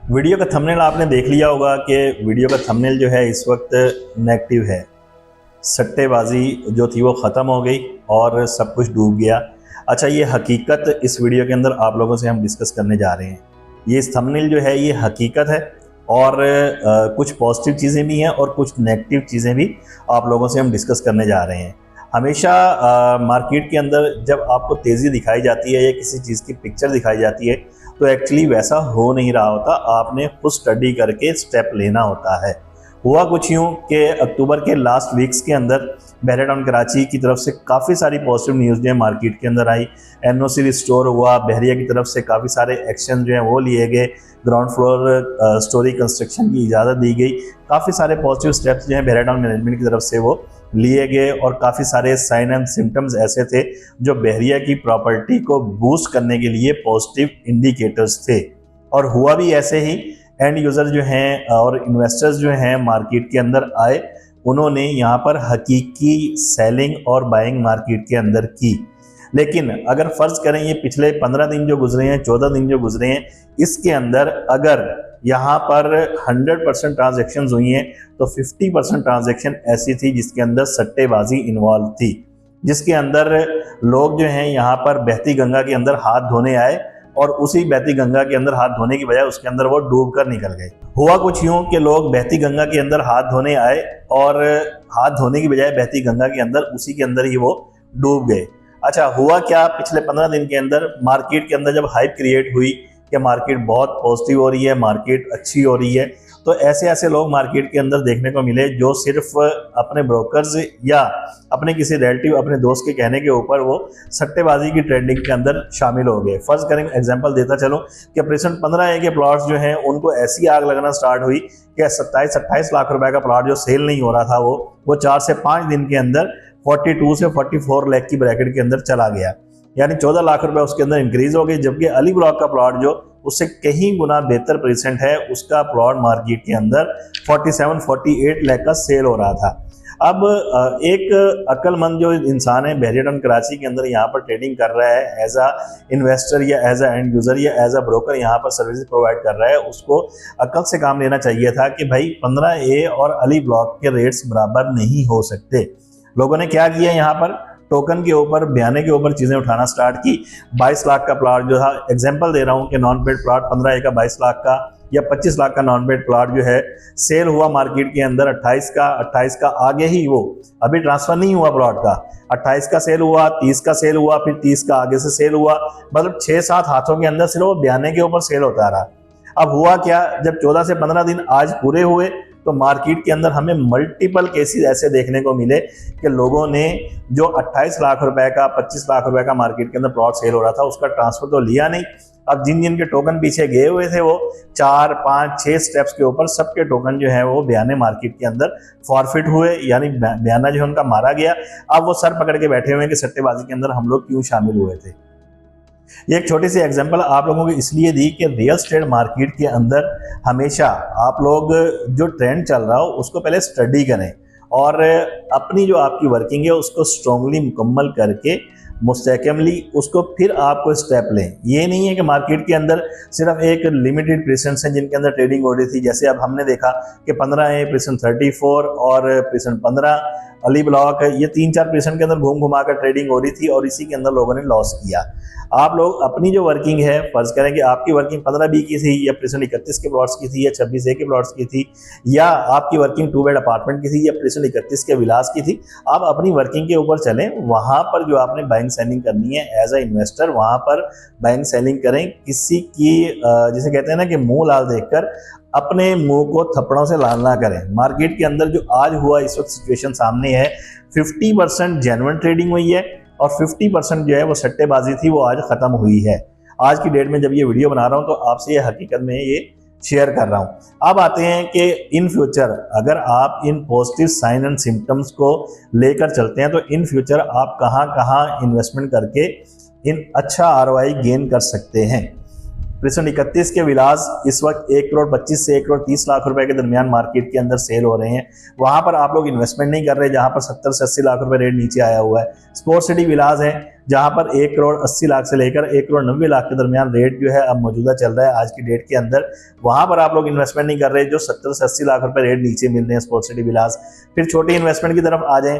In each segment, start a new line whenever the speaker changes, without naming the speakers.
Video का thumbnail आपने देख लिया होगा कि वीडियो का थंबनेल जो है इस वक्त नेगेटिव है। सट्टेबाजी जो थी वो ख़त्म हो गई और सब कुछ डूब गया। अच्छा, ये हकीकत इस वीडियो के अंदर आप लोगों से हम डिस्कस करने जा रहे हैं। ये इस थंबनेल जो है ये हकीकत है और कुछ पॉजिटिव चीज़ें भी हैं और कुछ नेगेटिव चीज़ें भी आप लोगों से हम डिस्कस करने जा रहे हैं। हमेशा मार्केट के अंदर जब आपको तेज़ी दिखाई जाती है या किसी चीज़ की पिक्चर दिखाई जाती है तो एक्चुअली वैसा हो नहीं रहा होता। आपने खुद स्टडी करके स्टेप लेना होता है। हुआ कुछ यूँ कि अक्टूबर के लास्ट वीक्स के अंदर बहरिया कराची की तरफ से काफ़ी सारी पॉजिटिव न्यूज़ जो है मार्केट के अंदर आई। NOC रिस्टोर हुआ, बहरिया की तरफ से काफ़ी सारे एक्शन जो हैं वो लिए गए, ग्राउंड फ्लोर स्टोरी कंस्ट्रक्शन की इजाज़त दी गई। काफ़ी सारे पॉजिटिव स्टेप्स जो हैं बहरिया टाउन मैनेजमेंट की तरफ से वो लिए गए और काफ़ी सारे साइन एंड सिम्टम्स ऐसे थे जो बहरिया की प्रॉपर्टी को बूस्ट करने के लिए पॉजिटिव इंडिकेटर्स थे। और हुआ भी ऐसे ही। एंड यूज़र जो हैं और इन्वेस्टर्स जो हैं मार्केट के अंदर आए, उन्होंने यहाँ पर हकीकी सेलिंग और बाइंग मार्केट के अंदर की। लेकिन अगर फ़र्ज़ करें ये पिछले 15 दिन जो गुजरे हैं, 14 दिन जो गुजरे हैं, इसके अंदर अगर यहाँ पर 100% ट्रांजेक्शन्स हुई हैं तो 50% ट्रांजेक्शन ऐसी थी जिसके अंदर सट्टेबाजी इन्वॉल्व थी, जिसके अंदर लोग जो हैं यहाँ पर बहती गंगा के अंदर हाथ धोने आए और उसी बहती गंगा के अंदर हाथ धोने की बजाय उसके अंदर वो डूब कर निकल गए। हुआ कुछ यूँ कि लोग बहती गंगा के अंदर हाथ धोने आए और हाथ धोने की बजाय बहती गंगा के अंदर उसी के अंदर ही वो डूब गए। अच्छा, हुआ क्या पिछले 15 दिन के अंदर मार्केट के अंदर जब हाइप क्रिएट हुई कि मार्केट बहुत पॉजिटिव हो रही है, मार्केट अच्छी हो रही है, तो ऐसे ऐसे लोग मार्केट के अंदर देखने को मिले जो सिर्फ अपने ब्रोकर्स या अपने किसी रिलेटिव, अपने दोस्त के कहने के ऊपर वो सट्टेबाजी की ट्रेडिंग के अंदर शामिल हो गए। फर्ज करें, एग्जांपल देता चलो कि प्रेजेंट 15A के प्लॉट्स जो हैं उनको ऐसी आग लगना स्टार्ट हुई कि 27-28 लाख रुपए का प्लॉट जो सेल नहीं हो रहा था वो 4 से 5 दिन के अंदर 42 से 44 लाख की ब्रैकेट के अंदर चला गया। यानी 14 लाख रुपए उसके अंदर इंक्रीज हो गई। जबकि अली ब्लॉक का प्लॉट जो उससे कहीं गुना बेहतर परसेंट है, उसका प्लॉट मार्केट के अंदर 47-48 लाख का सेल हो रहा था। अब एक अक्लमंद जो इंसान है बहरिया टाउन कराची के अंदर यहाँ पर ट्रेडिंग कर रहा है, एज अ इन्वेस्टर या एज अ एंड यूज़र या एज अ ब्रोकर यहाँ पर सर्विस प्रोवाइड कर रहा है, उसको अक्ल से काम लेना चाहिए था कि भाई 15A और अली ब्लॉक के रेट्स बराबर नहीं हो सकते। लोगों ने क्या किया, यहाँ पर टोकन के ऊपर, बयाने के ऊपर चीज़ें उठाना स्टार्ट की। 22 लाख का प्लॉट जो था, एग्जांपल दे रहा हूँ कि नॉन पेड प्लॉट 15A का 22 लाख का या 25 लाख का नॉन पेड प्लॉट जो है सेल हुआ मार्केट के अंदर 28 का आगे ही, वो अभी ट्रांसफर नहीं हुआ प्लॉट का। 28 का सेल हुआ, 30 का सेल हुआ, फिर 30 का आगे से सेल हुआ, मतलब 6-7 हाथों के अंदर सिर्फ वो बयाने के ऊपर सेल होता रहा। अब हुआ क्या, जब 14 से 15 दिन आज पूरे हुए तो मार्केट के अंदर हमें मल्टीपल केसेस ऐसे देखने को मिले कि लोगों ने जो 28 लाख रुपए का, 25 लाख रुपए का मार्केट के अंदर प्लॉट सेल हो रहा था उसका ट्रांसफर तो लिया नहीं। अब जिन जिन के टोकन पीछे गए हुए थे वो 4, 5, 6 स्टेप्स के ऊपर सबके टोकन जो है वो बयाने मार्केट के अंदर फॉरफिट हुए, यानी बयाना जो है उनका मारा गया। अब वो सर पकड़ के बैठे हुए हैं कि सट्टेबाजी के अंदर हम लोग क्यों शामिल हुए थे। ये एक छोटी सी एग्जांपल आप लोगों को इसलिए दी कि रियल एस्टेट मार्केट के अंदर हमेशा आप लोग जो ट्रेंड चल रहा हो उसको पहले स्टडी करें और अपनी जो आपकी वर्किंग है उसको स्ट्रांगली मुकम्मल करके मुस्तहकमली उसको फिर आपको स्टेप लें। ये नहीं है कि मार्केट के अंदर सिर्फ एक लिमिटेड प्रेसेंट्स हैं जिनके अंदर ट्रेडिंग हो रही थी। जैसे अब हमने देखा कि 15A प्रेसेंट 34 और प्रेसेंट 15 अली ब्लॉक, ये 3-4 प्रेसेंट के अंदर घूम घुमा कर ट्रेडिंग हो रही थी और इसी के अंदर लोगों ने लॉस किया। आप लोग अपनी जो वर्किंग है, फर्ज करें कि आपकी वर्किंग 15B की थी या प्रेसेंट 31 के प्लॉट्स की थी या 26A के प्लॉट्स की थी या आपकी वर्किंग 2 बेड अपार्टमेंट की थी या प्रेसेंट 31 के विलास की थी, आप अपनी वर्किंग के ऊपर चलें। वहाँ पर जो आपने बाइंग सेलिंग करनी है एज अ इन्वेस्टर, वहाँ पर बाइंग सेलिंग करें। किसी की जिसे कहते हैं ना कि मुँह लाल देखकर अपने मुंह को थप्पड़ों से लाल ना करें। मार्केट के अंदर जो आज हुआ इस वक्त सिचुएशन सामने है, 50% जेन्युइन ट्रेडिंग हुई है और 50% जो है वो सट्टेबाजी थी, वो आज ख़त्म हुई है। आज की डेट में जब ये वीडियो बना रहा हूँ तो आपसे ये हकीकत में ये शेयर कर रहा हूँ। अब आते हैं कि इन फ्यूचर अगर आप इन पॉजिटिव साइन एंड सिम्टम्स को लेकर चलते हैं तो इन फ्यूचर आप कहाँ कहाँ इन्वेस्टमेंट करके इन अच्छा ROI गेन कर सकते हैं। प्रिसन 31 के विलास इस वक्त 1,25 से 1,30 लाख रुपए के दरमियान मार्केट के अंदर सेल हो रहे हैं। वहां पर आप लोग इन्वेस्टमेंट नहीं कर रहे, जहां पर 70 से 80 लाख रुपए रेट नीचे आया हुआ है। स्पोर्ट सिटी विलास है जहां पर 1,80 लाख से लेकर 1,90 लाख के दरमियान रेट जो है अब मौजूदा चल रहा है आज की डेट के अंदर। वहां पर आप लोग इन्वेस्टमेंट नहीं कर रहे, जो 70 से 80 लाख रुपए रेट नीचे मिल रहे हैं स्पोर्ट सिटी विलास। फिर छोटी इन्वेस्टमेंट की तरफ आ जाएं,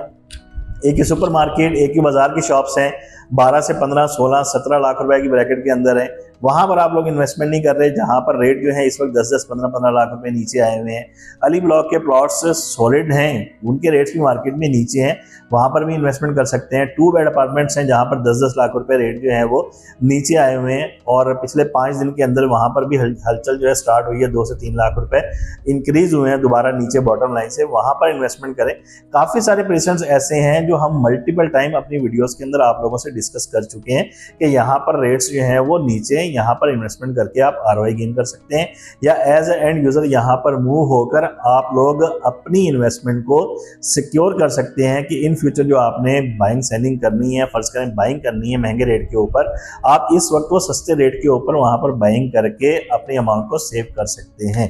एक ही सुपर मार्केट, एक ही बाजार की शॉप्स हैं, 12 से 15, 16, 17 लाख रुपए की ब्रैकेट के अंदर है। वहां पर आप लोग इन्वेस्टमेंट नहीं कर रहे, जहां पर रेट जो है इस वक्त 10-10, 15-15 लाख रुपए नीचे आए हुए हैं। अली ब्लॉक के प्लॉट्स सॉलिड हैं, उनके रेट्स भी मार्केट में नीचे हैं, वहां पर भी इन्वेस्टमेंट कर सकते हैं। 2 बेड अपार्टमेंट्स हैं जहां पर 10-10 लाख रुपए रेट जो है वो नीचे आए हुए हैं और पिछले 5 दिन के अंदर वहां पर भी हलचल जो है स्टार्ट हुई है। 2 से 3 लाख रुपए इंक्रीज हुए हैं दोबारा नीचे बॉटम लाइन से, वहां पर इन्वेस्टमेंट करें। काफी सारे प्रेजेंट्स ऐसे हैं जो हम मल्टीपल टाइम अपनी वीडियोस के अंदर आप लोगों से डिस्कस कर चुके हैं कि यहाँ पर रेट्स जो हैं वो नीचे हैं, यहाँ पर इन्वेस्टमेंट करके आप ROI गेन कर सकते हैं, या एज ए एंड यूजर यहाँ पर मूव होकर आप लोग अपनी इन्वेस्टमेंट को सिक्योर कर सकते हैं कि इन फ्यूचर जो आपने बाइंग सेलिंग करनी है, फर्ज करें बाइंग करनी है महंगे रेट के ऊपर, आप इस वक्त वो सस्ते रेट के ऊपर वहां पर बाइंग करके अपनी अमाउंट को सेव कर सकते हैं।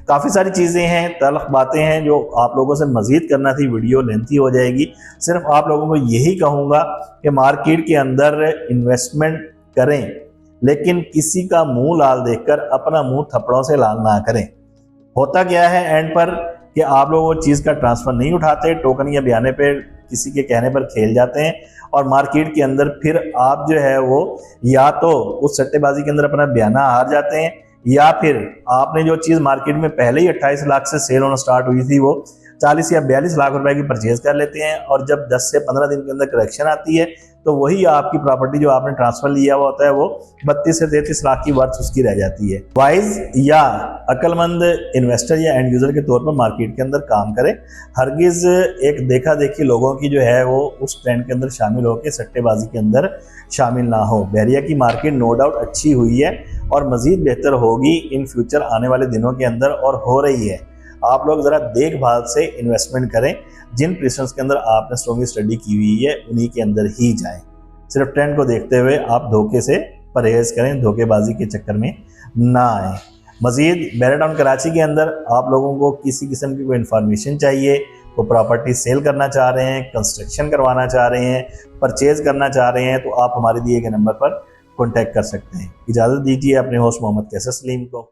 काफ़ी सारी चीज़ें हैं, तल्ख बातें हैं जो आप लोगों से मज़ीद करना थी, वीडियो लेंथी हो जाएगी। सिर्फ आप लोगों को यही कहूँगा कि मार्केट के अंदर इन्वेस्टमेंट करें, लेकिन किसी का मुंह लाल देखकर अपना मुंह थप्पड़ों से लाल ना करें। होता क्या है एंड पर कि आप लोग वो चीज़ का ट्रांसफ़र नहीं उठाते, टोकन या बयाने पे किसी के कहने पर खेल जाते हैं और मार्केट के अंदर फिर आप जो है वो या तो उस सट्टेबाजी के अंदर अपना बयाना हार जाते हैं, या फिर आपने जो चीज़ मार्केट में पहले ही 28 लाख से सेल होना स्टार्ट हुई थी वो 40 या 42 लाख रुपए की परचेज कर लेते हैं, और जब 10 से 15 दिन के अंदर करेक्शन आती है तो वही आपकी प्रॉपर्टी जो आपने ट्रांसफर लिया हुआ होता है वो 32 से 33 लाख की वर्थ उसकी रह जाती है। वाइज या अक्लमंद इन्वेस्टर या एंड यूजर के तौर पर मार्केट के अंदर काम करें। हरगिज एक देखा देखी लोगों की जो है वो उस ट्रेंड के अंदर शामिल होकर सट्टेबाजी के अंदर शामिल ना हो। बहरिया की मार्केट नो डाउट अच्छी हुई है और मजीद बेहतर होगी इन फ्यूचर आने वाले दिनों के अंदर, और हो रही है। आप लोग ज़रा देखभाल से इन्वेस्टमेंट करें, जिन प्रिसेंस के अंदर आपने स्ट्रॉन्गली स्टडी की हुई है उन्हीं के अंदर ही जाएं। सिर्फ ट्रेंड को देखते हुए आप धोखे से परहेज करें, धोखेबाजी के चक्कर में ना आए। मजीद बैरिया टाउन कराची के अंदर आप लोगों को किसी किस्म की कोई इन्फॉर्मेशन चाहिए, वो प्रॉपर्टी सेल करना चाह रहे हैं, कंस्ट्रक्शन करवाना चाह रहे हैं, परचेज करना चाह रहे हैं, तो आप हमारे दिए गए नंबर पर कॉन्टैक्ट कर सकते हैं। इजाज़त दीजिए अपने होस्ट मोहम्मद कैसर सलीम को।